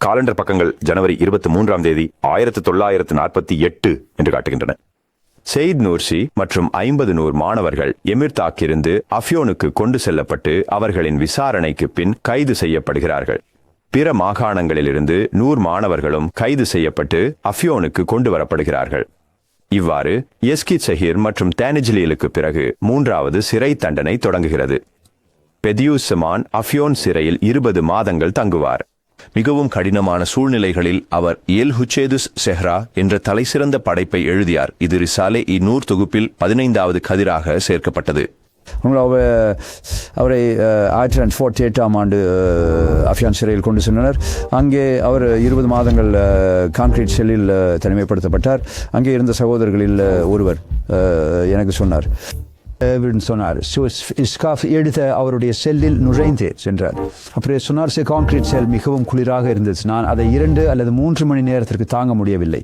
Calendar பக்கங்கள் ஜனவரி 23ஆம் தேதி 1948 என்று காட்டுகின்றன. செயித் நூர்சி மற்றும் 50 நூர் மாணவர்கள் எமிர்தாக்கிருந்து அஃப்யோனுக்கு கொண்டு செல்லப்பட்டு அவர்களின் விசாரணைக்கு பின் கைது செய்யப்படுகிறார்கள். பிற மாகாணங்களிலிருந்து 100 மாணவர்களும் கைது செய்யப்பட்டு அஃப்யோனுக்கு கொண்டு வரப்படுகிறார்கள். இவ்வாறு எஸ்கித் சஹீர் மற்றும் தேனிஜ்லீலுக்கு பிறகு 3வது சிறை தண்டனை தொடங்குகிறது. பெதியூசமான் அஃப்யோன் சிறையில் 20 மாதங்கள் தங்குவார். மிகவும் கடினமான சூழ்நிலைகளில் அவர் எல் ஹுச்சேதுஸ் செஹ்ரா என்ற தலைசிறந்த படைப்பை எழுதியார். இது ரிசாலே நூர் தொகுப்பில் 15வது கதிராக சேர்க்கப்பட்டது. அவரை 1948ஆம் ஆண்டு அஃப்யான் சிறையில் கொண்டு சென்றனர். அங்கே அவர் 20 மாதங்கள் கான்கிரீட் செல்லில் தனிமைப்படுத்தப்பட்டார். அங்கே இருந்த சகோதரர்களில் ஒருவர் எனக்கு சொன்னார், இஸ்காஃப் எடுத்த அவருடைய செல்லில் நுழைந்து சென்றார். அப்புறம் சொன்னார், கான்கிரீட் செல் மிகவும் குளிராக இருந்துச்சு. நான் அதை 2 அல்லது 3 மணி நேரத்திற்கு தாங்க முடியவில்லை.